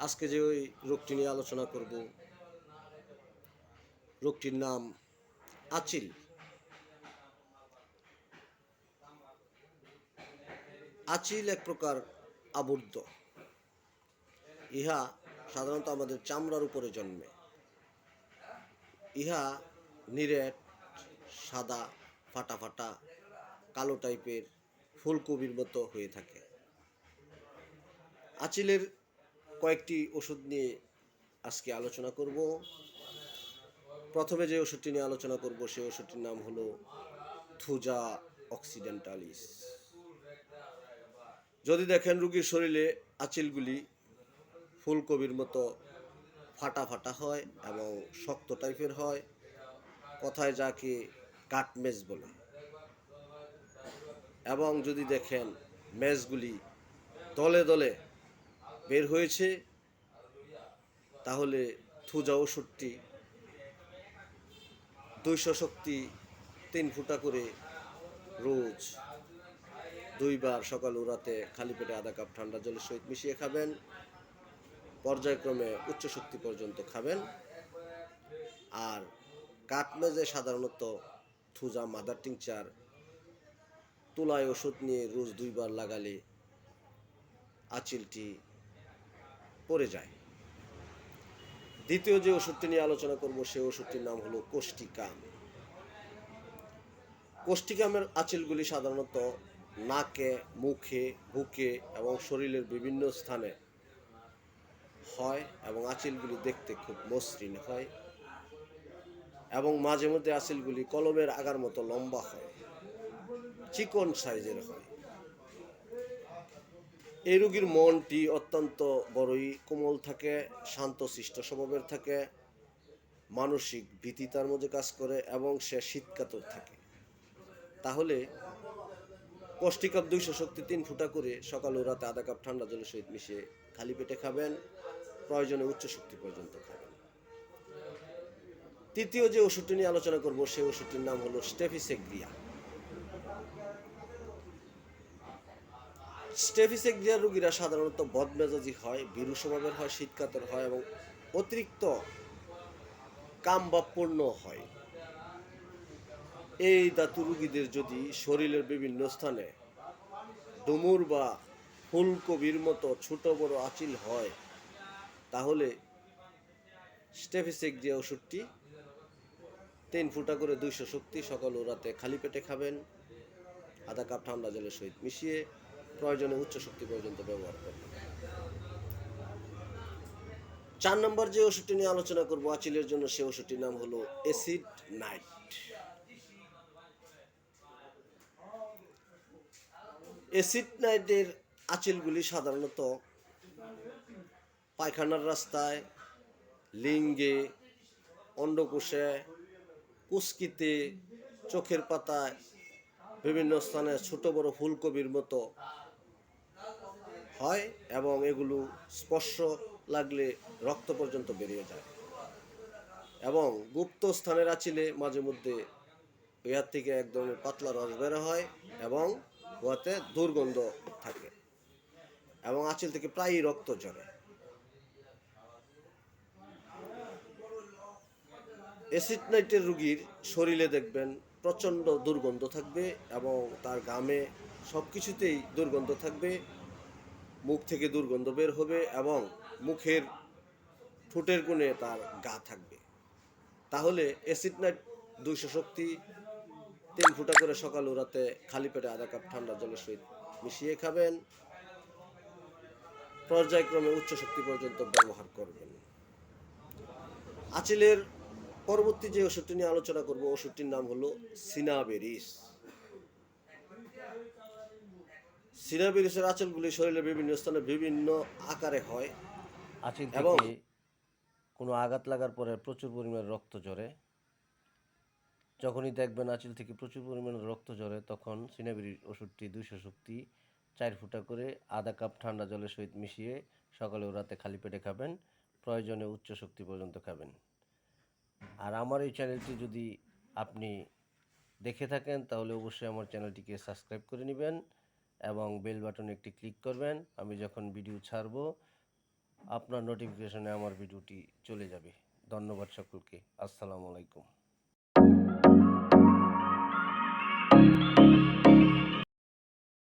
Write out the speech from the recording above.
আজকে যে ওই রোগটি নিয়ে আলোচনা করব, রোগটির নাম আচিল। আচিল এক প্রকার আবদ্ধ। ইহা সাধারণত আমাদের চামড়ার উপরে জন্মে। ইহা নিরেট, সাদা, ফাটা ফাটা, কালো টাইপের, ফুলকপির মতো হয়ে থাকে। আচিলের কয়েকটি ওষুধ নিয়ে আজকে আলোচনা করব। প্রথমে যে ওষুধটি নিয়ে আলোচনা করব সেই ওষুধটির নাম হলো থুজা অক্সিডেন্টালিস। যদি দেখেন রোগীর শরীরে আচিলগুলি ফুলকপির মতো ফাটা ফাটা হয় এবং শক্ত টাইপের হয়, কথায় যাকে কাটমেজ বলে, এবং যদি দেখেন মেজগুলি দলে দলে বের হয়েছে, তাহলে থুজা ওষুধটি 200 শক্তি 3 ফুটা করে রোজ 2 বার সকাল ও রাতে খালি পেটে আধা কাপ ঠান্ডা জলের সহিত মিশিয়ে খাবেন। পর্যায়ক্রমে উচ্চ শক্তি পর্যন্ত খাবেন। আর কাটমেজে সাধারণত থুজা মাদার টিংচার তুলায় ওষুধ নিয়ে রোজ 2 বার লাগালে আচিলটি পড়ে যায়। দ্বিতীয় যে ওষুধটি নিয়ে আলোচনা করব সেই ওষুধটির নাম হলো কোষ্টিকাম। কোষ্টিকামের আচিলগুলি সাধারণত নাকে, মুখে, বুকে এবং শরীরের বিভিন্ন স্থানে হয় এবং আচিলগুলি দেখতে খুব মসৃণ হয় এবং মাঝে মধ্যে আচিলগুলি কলমের আগার মতো লম্বা হয়, চিকন সাইজের হয়। এই রোগীর মনটি অত্যন্ত বড়ই কোমল থাকে, শান্তশিষ্ট স্বভাবের থাকে, মানসিক ভীতি তার মধ্যে কাজ করে এবং সে শীতকাতর থাকে। তাহলে কোষ্টিকাম 200 শক্তি 3 ফুটা করে সকাল ও রাতে আধা কাপ ঠান্ডা জলের সহিত মিশিয়ে খালি পেটে খাবেন, প্রয়োজনে উচ্চ শক্তি পর্যন্ত খাবেন। তৃতীয় যে ওষুধটি নিয়ে আলোচনা করব সেই ওষুধটির নাম হলো স্টেফিসেগ্রিয়া। স্টেফিসেগ্রিয়া রোগীরা সাধারণত বদমেজাজি হয়, ভীরু স্বভাবের হয়, শীতকাতর হয় এবং অতিরিক্ত কামভাবপূর্ণ হয়। এই ধাতু রোগীদের যদি শরীরের বিভিন্ন স্থানে ডুমুর বা ফুলকপির মতো ছোট বড় আচিল হয়, তাহলে স্টেফিসেগ্রিয়া ওষুধটি 3 ফুটা করে 200 শক্তি সকাল ও রাতে খালি পেটে খাবেন, আধা কাপ ঠান্ডা জলের সহিত মিশিয়ে প্রয়োজনে উচ্চ শক্তি পর্যন্ত ব্যবহার করবেন। 4 নম্বর যে ওষুধটি নিয়ে আলোচনা করব আচিলের জন্য, সে ওষুধটির নাম হলো অ্যাসিড নাইট। অ্যাসিড নাইটের আচিলগুলি সাধারণত পায়খানার রাস্তায়, লিঙ্গে, অন্ডকোষে, কুস্কিতে, চোখের পাতায়, বিভিন্ন স্থানে ছোট বড় ফুলকপির মতো হয় এবং এগুলো স্পর্শ লাগলে রক্ত পর্যন্ত বেরিয়ে যায় এবং গুপ্ত স্থানের আচিলে মাঝে মধ্যে ইহার থেকে এক ধরনের পাতলা রস বের হয় এবং উহাতে দুর্গন্ধ থাকে এবং আচিল থেকে প্রায়ই রক্ত ঝরে। অ্যাসিড নাইটের রোগীর শরীরে দেখবেন প্রচণ্ড দুর্গন্ধ থাকবে এবং তার ঘামে সব কিছুতেই দুর্গন্ধ থাকবে, মুখ থেকে দুর্গন্ধ বের হবে এবং মুখের ঠোঁটের কোণে তার গা থাকবে। তাহলে অ্যাসিড নাইট 200 শক্তি 3 ফুটা করে সকাল ও রাতে খালি পেটে আধা কাপ ঠান্ডা জলের সহিত মিশিয়ে খাবেন, পর্যায়ক্রমে উচ্চ শক্তি পর্যন্ত ব্যবহার করবেন। আচিলের পরবর্তী যে ওষুধটি নিয়ে আলোচনা করব ওষুধটির নাম হলো সিনাবেরিস। সিনাবেরিসের আঁচলগুলি শরীরের বিভিন্ন স্থানে বিভিন্ন আকারে হয় আঁচিল এবং থেকে কোনো আঘাত লাগার পরে প্রচুর পরিমাণে রক্ত ঝরে। যখনই দেখবেন আঁচিল থেকে প্রচুর পরিমাণে রক্ত ঝরে, তখন সিনাবেরির ওষুধটি 200 শক্তি 4 ফুটা করে আধা কাপ ঠান্ডা জলের সহিত মিশিয়ে সকালে ও রাতে খালি পেটে খাবেন, প্রয়োজনে উচ্চ শক্তি পর্যন্ত খাবেন। আর আমার এই চ্যানেলটি যদি আপনি দেখে থাকেন তাহলে অবশ্যই আমার চ্যানেলটিকে সাবস্ক্রাইব করে নেবেন এবং বেল বাটনে একটি ক্লিক করবেন। আমি যখন ভিডিও ছাড়ব আপনার নোটিফিকেশনে আমার ভিডিওটি চলে যাবে। ধন্যবাদ সকলকে। আসসালামু আলাইকুম।